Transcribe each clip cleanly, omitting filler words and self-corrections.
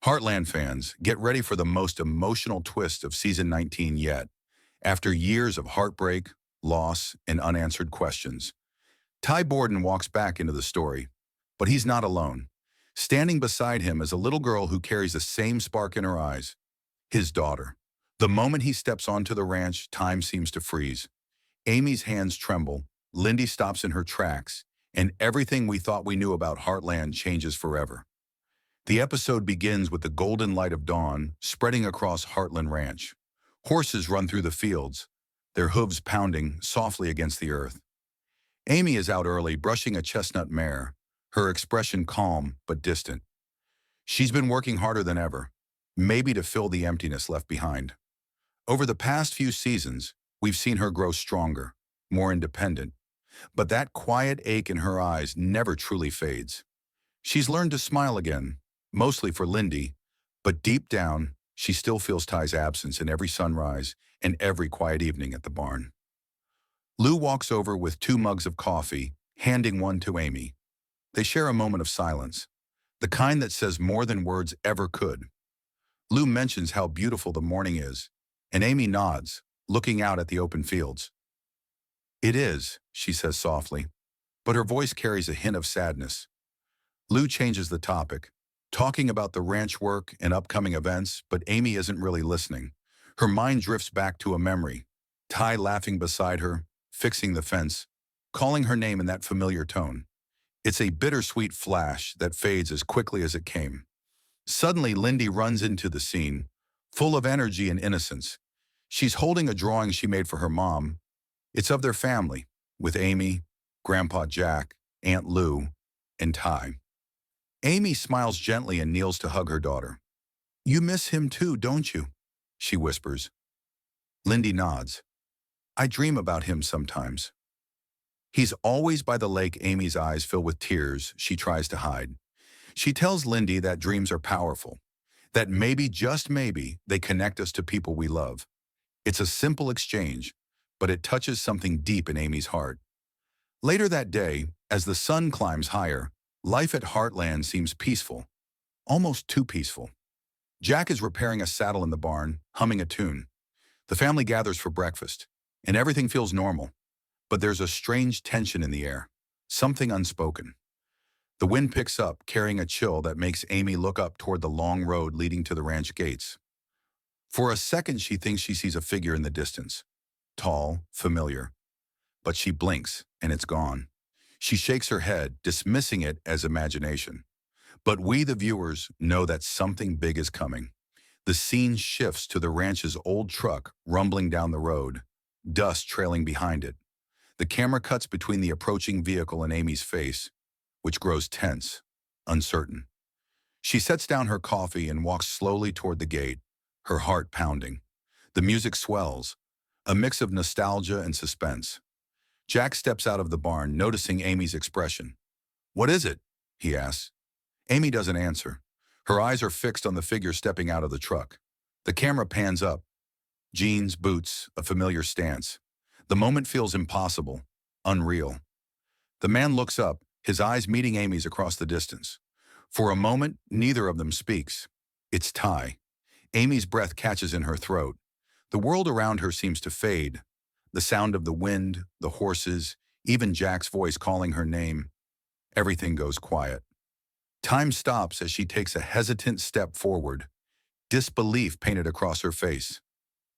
Heartland fans, get ready for the most emotional twist of season 19 yet. After years of heartbreak, loss, and unanswered questions, Ty Borden walks back into the story. But he's not alone. Standing beside him is a little girl who carries the same spark in her eyes, his daughter. The moment he steps onto the ranch, time seems to freeze. Amy's hands tremble, Lindy stops in her tracks, and everything we thought we knew about Heartland changes forever. The episode begins with the golden light of dawn spreading across Heartland Ranch. Horses run through the fields, their hooves pounding softly against the earth. Amy is out early, brushing a chestnut mare, her expression calm but distant. She's been working harder than ever, maybe to fill the emptiness left behind. Over the past few seasons, we've seen her grow stronger, more independent, but that quiet ache in her eyes never truly fades. She's learned to smile again, mostly for Lindy, but deep down, she still feels Ty's absence in every sunrise and every quiet evening at the barn. Lou walks over with 2 mugs of coffee, handing one to Amy. They share a moment of silence, the kind that says more than words ever could. Lou mentions how beautiful the morning is, and Amy nods, looking out at the open fields. "It is," she says softly, but her voice carries a hint of sadness. Lou changes the topic, talking about the ranch work and upcoming events, but Amy isn't really listening. Her mind drifts back to a memory, Ty laughing beside her, fixing the fence, calling her name in that familiar tone. It's a bittersweet flash that fades as quickly as it came. Suddenly, Lindy runs into the scene, full of energy and innocence. She's holding a drawing she made for her mom. It's of their family, with Amy, Grandpa Jack, Aunt Lou, and Ty. Amy smiles gently and kneels to hug her daughter. "You miss him too, don't you?" she whispers. Lindy nods. "I dream about him sometimes." He's always by the lake. Amy's eyes fill with tears she tries to hide. She tells Lindy that dreams are powerful, that maybe, just maybe, they connect us to people we love. It's a simple exchange, but it touches something deep in Amy's heart. Later that day, as the sun climbs higher, life at Heartland seems peaceful, almost too peaceful. Jack is repairing a saddle in the barn, humming a tune. The family gathers for breakfast, and everything feels normal. But there's a strange tension in the air, something unspoken. The wind picks up, carrying a chill that makes Amy look up toward the long road leading to the ranch gates. For a second, she thinks she sees a figure in the distance, tall, familiar. But she blinks, and it's gone. She shakes her head, dismissing it as imagination. But we, the viewers, know that something big is coming. The scene shifts to the ranch's old truck rumbling down the road, dust trailing behind it. The camera cuts between the approaching vehicle and Amy's face, which grows tense, uncertain. She sets down her coffee and walks slowly toward the gate, her heart pounding. The music swells, a mix of nostalgia and suspense. Jack steps out of the barn, noticing Amy's expression. "What is it?" he asks. Amy doesn't answer. Her eyes are fixed on the figure stepping out of the truck. The camera pans up. Jeans, boots, a familiar stance. The moment feels impossible, unreal. The man looks up, his eyes meeting Amy's across the distance. For a moment, neither of them speaks. It's Ty. Amy's breath catches in her throat. The world around her seems to fade. The sound of the wind, the horses, even Jack's voice calling her name. Everything goes quiet. Time stops as she takes a hesitant step forward, disbelief painted across her face.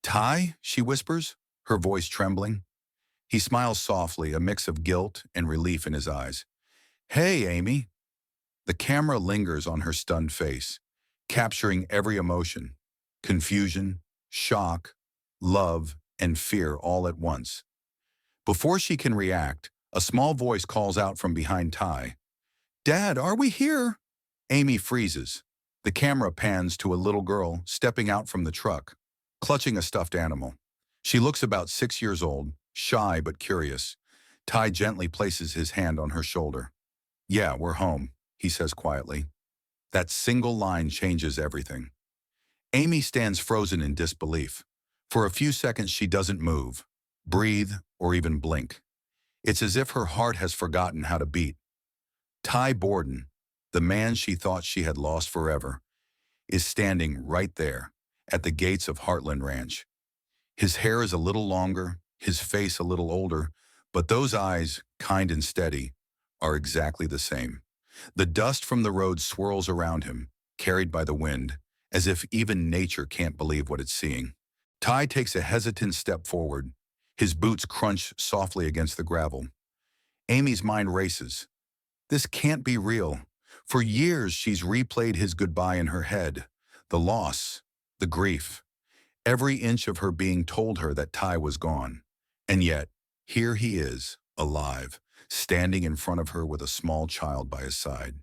"Ty?" she whispers, her voice trembling. He smiles softly, a mix of guilt and relief in his eyes. "Hey, Amy." The camera lingers on her stunned face, capturing every emotion: confusion, shock, love, and fear all at once. Before she can react, a small voice calls out from behind Ty. "Dad, are we here?" Amy freezes. The camera pans to a little girl stepping out from the truck, clutching a stuffed animal. She looks about 6 years old, shy but curious. Ty gently places his hand on her shoulder. "Yeah, we're home," he says quietly. That single line changes everything. Amy stands frozen in disbelief. For a few seconds, she doesn't move, breathe, or even blink. It's as if her heart has forgotten how to beat. Ty Borden, the man she thought she had lost forever. is standing right there at the gates of Heartland Ranch. His hair is a little longer, his face a little older, but those eyes, kind and steady, are exactly the same. The dust from the road swirls around him, carried by the wind, as if even nature can't believe what it's seeing. Ty takes a hesitant step forward. His boots crunch softly against the gravel. Amy's mind races. This can't be real. For years, she's replayed his goodbye in her head. The loss, the grief. Every inch of her being told her that Ty was gone. And yet, here he is, alive, standing in front of her with a small child by his side.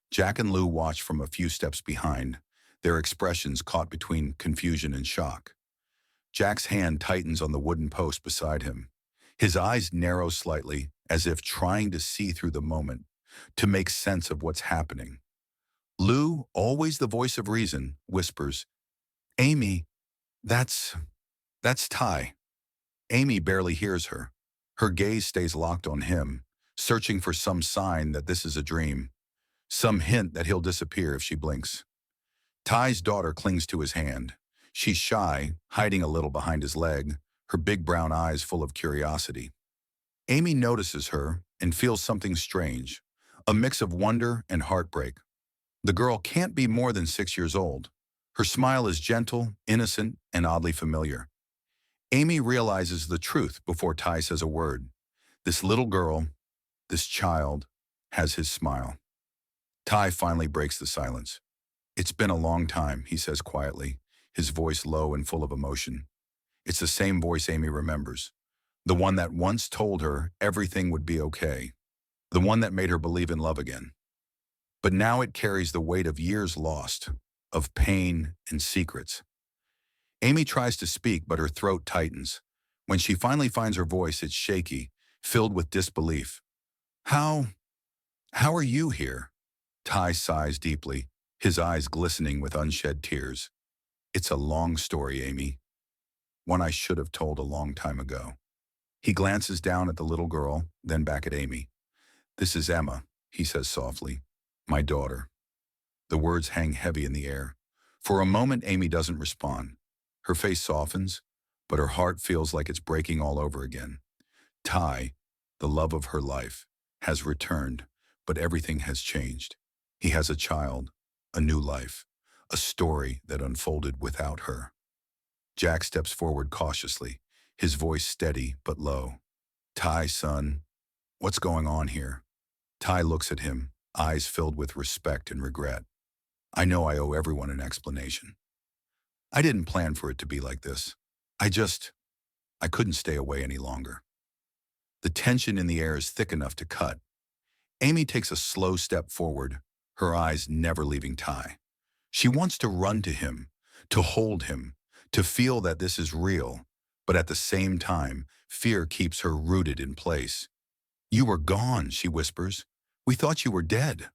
Jack and Lou watch from a few steps behind, their expressions caught between confusion and shock. Jack's hand tightens on the wooden post beside him. His eyes narrow slightly, as if trying to see through the moment, to make sense of what's happening. Lou, always the voice of reason, whispers, "Amy, that's Ty." Amy barely hears her. Her gaze stays locked on him, searching for some sign that this is a dream, some hint that he'll disappear if she blinks. Ty's daughter clings to his hand. She's shy, hiding a little behind his leg, her big brown eyes full of curiosity. Amy notices her and feels something strange, a mix of wonder and heartbreak. The girl can't be more than 6 years old. Her smile is gentle, innocent, and oddly familiar. Amy realizes the truth before Ty says a word. This little girl, this child, has his smile. Ty finally breaks the silence. "It's been a long time," he says quietly, his voice low and full of emotion. It's the same voice Amy remembers, the one that once told her everything would be okay, the one that made her believe in love again. But now it carries the weight of years lost, of pain and secrets. Amy tries to speak, but her throat tightens. When she finally finds her voice, it's shaky, filled with disbelief. How are you here?" Ty sighs deeply, his eyes glistening with unshed tears. "It's a long story, Amy. One I should have told a long time ago." He glances down at the little girl, then back at Amy. "This is Emma," he says softly. "My daughter." The words hang heavy in the air. For a moment, Amy doesn't respond. Her face softens, but her heart feels like it's breaking all over again. Ty, the love of her life, has returned, but everything has changed. He has a child, a new life, a story that unfolded without her. Jack steps forward cautiously, his voice steady but low. "Ty, son, what's going on here?" Ty looks at him, eyes filled with respect and regret. "I know I owe everyone an explanation. I didn't plan for it to be like this. I couldn't stay away any longer." The tension in the air is thick enough to cut. Amy takes a slow step forward, her eyes never leaving Ty. She wants to run to him, to hold him, to feel that this is real, but at the same time, fear keeps her rooted in place. "You were gone," she whispers. "We thought you were dead."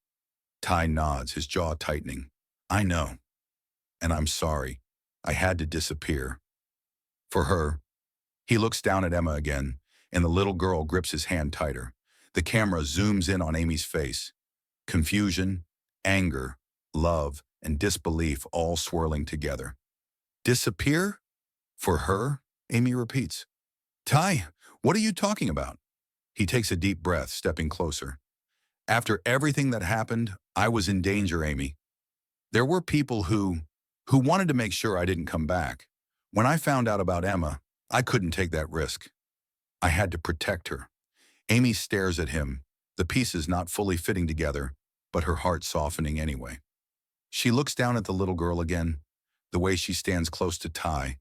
Ty nods, his jaw tightening. "I know. And I'm sorry. I had to disappear. For her." He looks down at Emma again, and the little girl grips his hand tighter. The camera zooms in on Amy's face. Confusion, anger, love, and disbelief all swirling together. "Disappear? For her?" Amy repeats. "Ty, what are you talking about?" He takes a deep breath, stepping closer. "After everything that happened, I was in danger, Amy. There were people who wanted to make sure I didn't come back. When I found out about Emma, I couldn't take that risk. I had to protect her." Amy stares at him, the pieces not fully fitting together, but her heart softening anyway. She looks down at the little girl again, the way she stands close to Ty,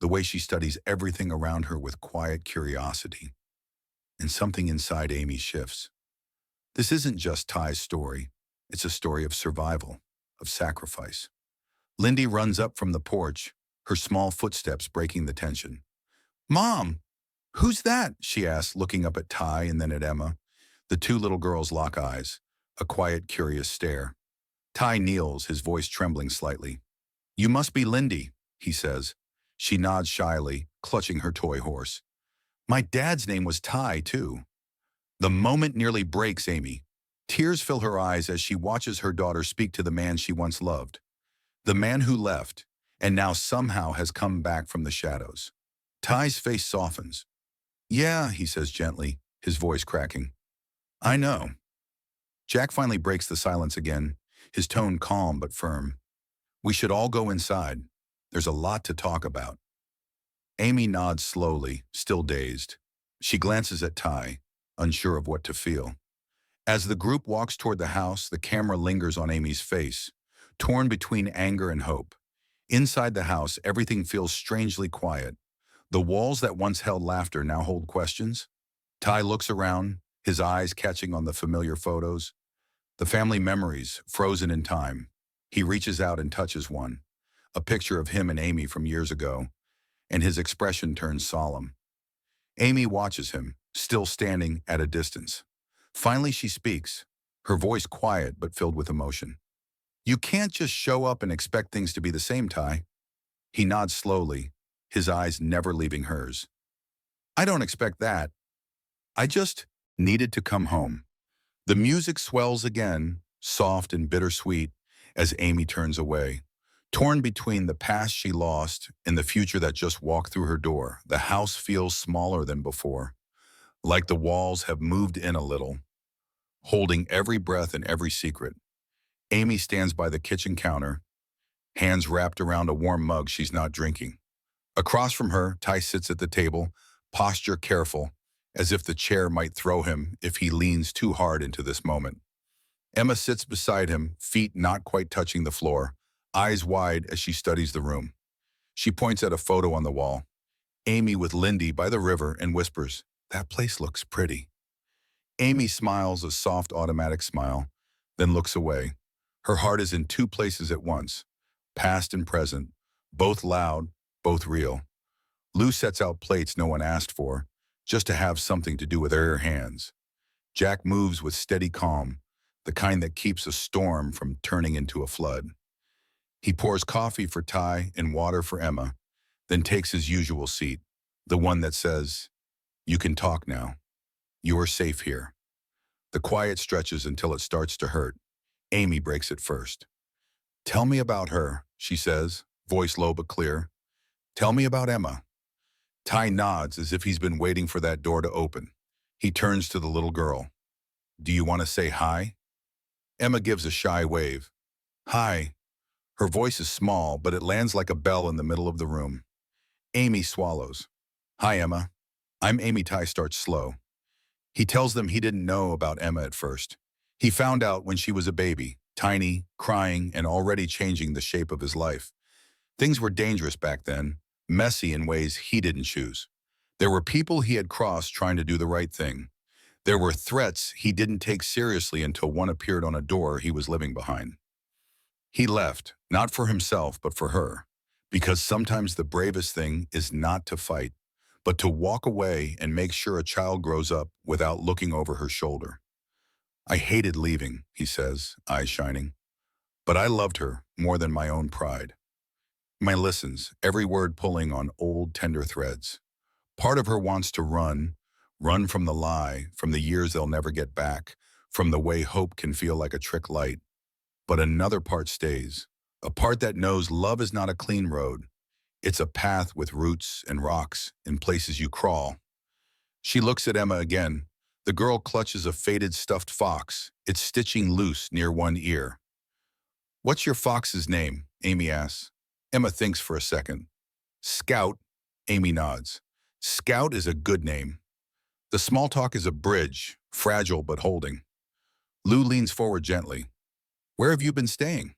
the way she studies everything around her with quiet curiosity. And something inside Amy shifts. This isn't just Ty's story. It's a story of survival, of sacrifice. Lindy runs up from the porch, her small footsteps breaking the tension. "Mom, who's that?" she asks, looking up at Ty and then at Emma. The two little girls lock eyes, a quiet, curious stare. Ty kneels, his voice trembling slightly. "You must be Lindy," he says. She nods shyly, clutching her toy horse. "My dad's name was Ty, too." The moment nearly breaks Amy. Tears fill her eyes as she watches her daughter speak to the man she once loved. The man who left, and now somehow has come back from the shadows. Ty's face softens. Yeah, he says gently, his voice cracking. I know. Jack finally breaks the silence again, his tone calm but firm. We should all go inside. There's a lot to talk about. Amy nods slowly, still dazed. She glances at Ty, unsure of what to feel. As the group walks toward the house, the camera lingers on Amy's face, torn between anger and hope. Inside the house, everything feels strangely quiet. The walls that once held laughter now hold questions. Ty looks around, his eyes catching on the familiar photos. The family memories, frozen in time. He reaches out and touches one, a picture of him and Amy from years ago, and his expression turns solemn. Amy watches him, still standing at a distance. Finally, she speaks, her voice quiet but filled with emotion. You can't just show up and expect things to be the same, Ty. He nods slowly, his eyes never leaving hers. I don't expect that. I just needed to come home. The music swells again, soft and bittersweet, as Amy turns away. Torn between the past she lost and the future that just walked through her door, the house feels smaller than before, like the walls have moved in a little, holding every breath and every secret. Amy stands by the kitchen counter, hands wrapped around a warm mug she's not drinking. Across from her, Ty sits at the table, posture careful, as if the chair might throw him if he leans too hard into this moment. Emma sits beside him, feet not quite touching the floor, eyes wide as she studies the room. She points at a photo on the wall, Amy with Lindy by the river, and whispers, "That place looks pretty." Amy smiles a soft automatic smile, then looks away. Her heart is in two places at once, past and present, both loud, both real. Lou sets out plates no one asked for, just to have something to do with her hands. Jack moves with steady calm, the kind that keeps a storm from turning into a flood. He pours coffee for Ty and water for Emma, then takes his usual seat, the one that says, "You can talk now. You are safe here." The quiet stretches until it starts to hurt. Amy breaks it first. "Tell me about her," she says, voice low but clear. "Tell me about Emma." Ty nods as if he's been waiting for that door to open. He turns to the little girl. "Do you want to say hi?" Emma gives a shy wave. "Hi." Her voice is small, but it lands like a bell in the middle of the room. Amy swallows. "Hi, Emma." "I'm Amy." Ty starts slow. He tells them he didn't know about Emma at first. He found out when she was a baby, tiny, crying, and already changing the shape of his life. Things were dangerous back then, messy in ways he didn't choose. There were people he had crossed trying to do the right thing. There were threats he didn't take seriously until one appeared on a door he was living behind. He left, not for himself, but for her, because sometimes the bravest thing is not to fight, but to walk away and make sure a child grows up without looking over her shoulder. "I hated leaving," he says, eyes shining, "but I loved her more than my own pride." Emma listens, every word pulling on old, tender threads. Part of her wants to run from the lie, from the years they'll never get back, from the way hope can feel like a trick light. But another part stays, a part that knows love is not a clean road. It's a path with roots and rocks and places you crawl. She looks at Emma again. The girl clutches a faded stuffed fox, its stitching loose near one ear. "What's your fox's name?" Amy asks. Emma thinks for a second. "Scout." Amy nods. "Scout is a good name." The small talk is a bridge, fragile but holding. Lou leans forward gently. "Where have you been staying?"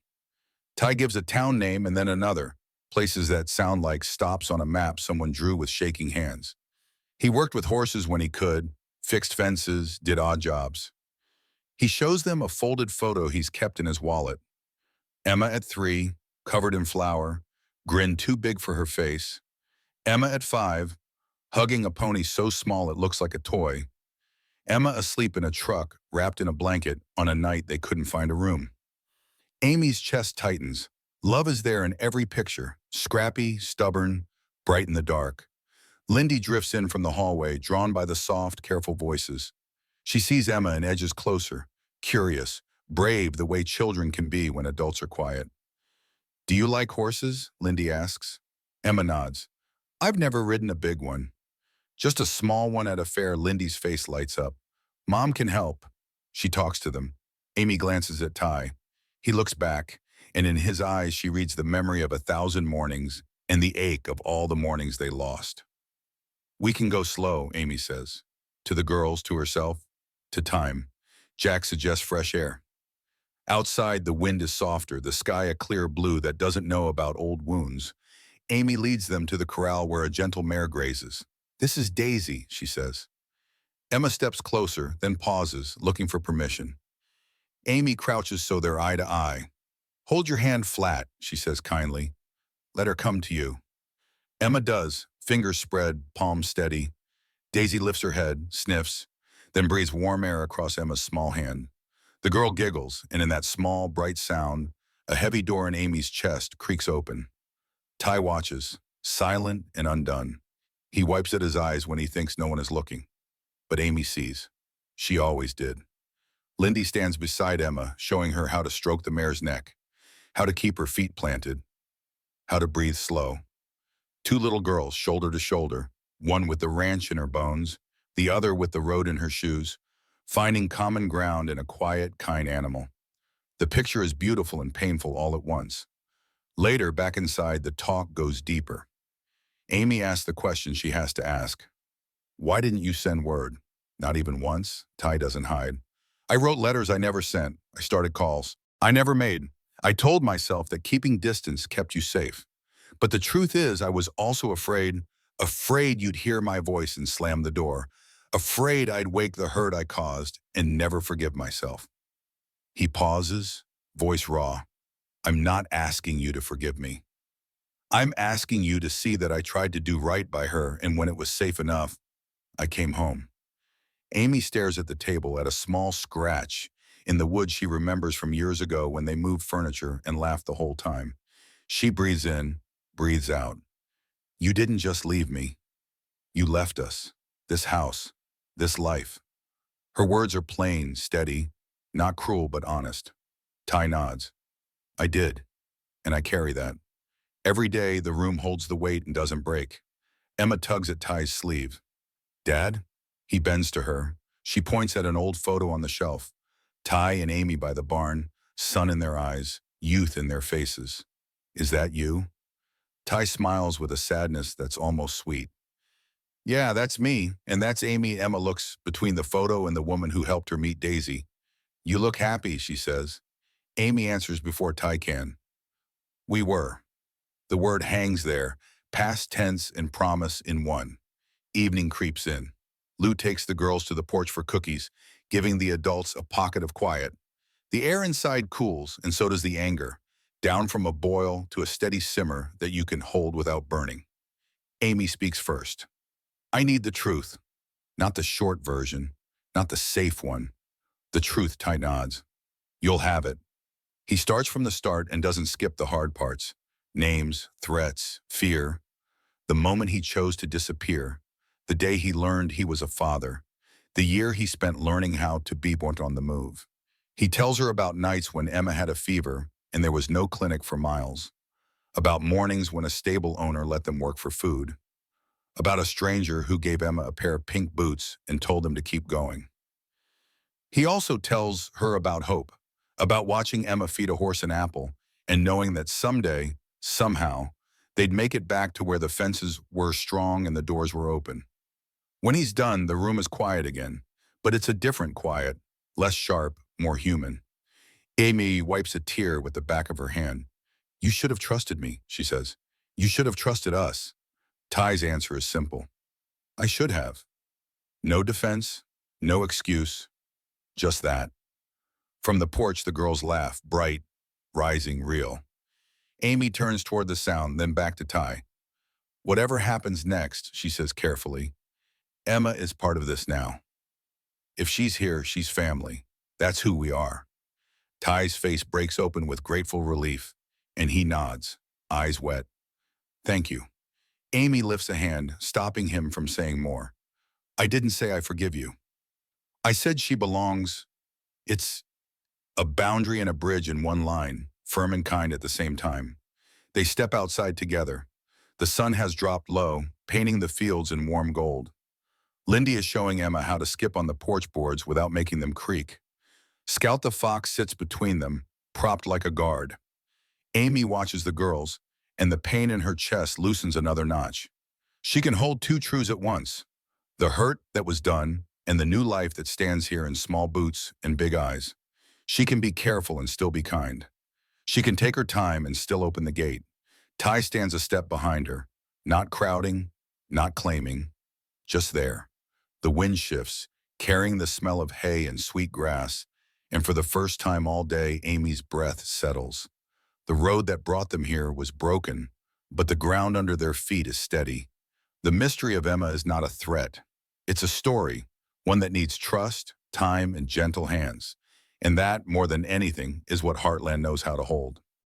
Ty gives a town name and then another, places that sound like stops on a map someone drew with shaking hands. He worked with horses when he could, fixed fences, did odd jobs. He shows them a folded photo he's kept in his wallet. Emma at 3, covered in flour, grin too big for her face. Emma at 5, hugging a pony so small it looks like a toy. Emma asleep in a truck, wrapped in a blanket, on a night they couldn't find a room. Amy's chest tightens. Love is there in every picture, scrappy, stubborn, bright in the dark. Lindy drifts in from the hallway, drawn by the soft, careful voices. She sees Emma and edges closer, curious, brave the way children can be when adults are quiet. Do you like horses? Lindy asks. Emma nods. I've never ridden a big one. Just a small one at a fair. Lindy's face lights up. Mom can help. She talks to them. Amy glances at Ty. He looks back, and in his eyes she reads the memory of 1,000 mornings and the ache of all the mornings they lost. We can go slow, Amy says. To the girls, to herself, to time. Jack suggests fresh air. Outside, the wind is softer, the sky a clear blue that doesn't know about old wounds. Amy leads them to the corral where a gentle mare grazes. This is Daisy, she says. Emma steps closer, then pauses, looking for permission. Amy crouches so they're eye to eye. Hold your hand flat, she says kindly. Let her come to you. Emma does, fingers spread, palms steady. Daisy lifts her head, sniffs, then breathes warm air across Emma's small hand. The girl giggles, and in that small, bright sound, a heavy door in Amy's chest creaks open. Ty watches, silent and undone. He wipes at his eyes when he thinks no one is looking. But Amy sees. She always did. Lindy stands beside Emma, showing her how to stroke the mare's neck, how to keep her feet planted, how to breathe slow. Two little girls, shoulder to shoulder, one with the ranch in her bones, the other with the road in her shoes, finding common ground in a quiet, kind animal. The picture is beautiful and painful all at once. Later, back inside, the talk goes deeper. Amy asks the question she has to ask. Why didn't you send word? Not even once. Ty doesn't hide. I wrote letters I never sent. I started calls I never made. I told myself that keeping distance kept you safe. But the truth is, I was also afraid you'd hear my voice and slam the door, afraid I'd wake the hurt I caused and never forgive myself. He pauses, voice raw. I'm not asking you to forgive me. I'm asking you to see that I tried to do right by her, and when it was safe enough, I came home. Amy stares at the table at a small scratch in the wood she remembers from years ago when they moved furniture and laughed the whole time. She breathes in, breathes out. You didn't just leave me. You left us, this house, this life. Her words are plain, steady, not cruel but honest. Ty nods. I did, and I carry that. Every day, the room holds the weight and doesn't break. Emma tugs at Ty's sleeve. Dad? He bends to her. She points at an old photo on the shelf. Ty and Amy by the barn, sun in their eyes, youth in their faces. Is that you? Ty smiles with a sadness that's almost sweet. Yeah, that's me, and that's Amy. Emma looks between the photo and the woman who helped her meet Daisy. You look happy, she says. Amy answers before Ty can. We were. The word hangs there, past tense and promise in one. Evening creeps in. Lou takes the girls to the porch for cookies, giving the adults a pocket of quiet. The air inside cools, and so does the anger, down from a boil to a steady simmer that you can hold without burning. Amy speaks first. I need the truth, not the short version, not the safe one. The truth, Ty nods. You'll have it. He starts from the start and doesn't skip the hard parts. Names, threats, fear. The moment he chose to disappear. The day he learned he was a father. The year he spent learning how to be on the move. He tells her about nights when Emma had a fever and there was no clinic for miles. About mornings when a stable owner let them work for food. About a stranger who gave Emma a pair of pink boots and told them to keep going. He also tells her about hope, about watching Emma feed a horse an apple and knowing that someday, somehow, they'd make it back to where the fences were strong and the doors were open. When he's done, the room is quiet again, but it's a different quiet, less sharp, more human. Amy wipes a tear with the back of her hand. You should have trusted me, she says. You should have trusted us. Ty's answer is simple. I should have. No defense, no excuse, just that. From the porch, the girls laugh, bright, rising, real. Amy turns toward the sound, then back to Ty. Whatever happens next, she says carefully, Emma is part of this now. If she's here, she's family. That's who we are. Ty's face breaks open with grateful relief, and he nods, eyes wet. Thank you. Amy lifts a hand, stopping him from saying more. I didn't say I forgive you. I said she belongs. It's a boundary and a bridge in one line, firm and kind at the same time. They step outside together. The sun has dropped low, painting the fields in warm gold. Lindy is showing Emma how to skip on the porch boards without making them creak. Scout the fox sits between them, propped like a guard. Amy watches the girls, and the pain in her chest loosens another notch. She can hold two truths at once: the hurt that was done and the new life that stands here in small boots and big eyes. She can be careful and still be kind. She can take her time and still open the gate. Ty stands a step behind her, not crowding, not claiming, just there. The wind shifts, carrying the smell of hay and sweet grass, and for the first time all day, Amy's breath settles. The road that brought them here was broken, but the ground under their feet is steady. The mystery of Emma is not a threat. It's a story, one that needs trust, time, and gentle hands. And that, more than anything, is what Heartland knows how to hold.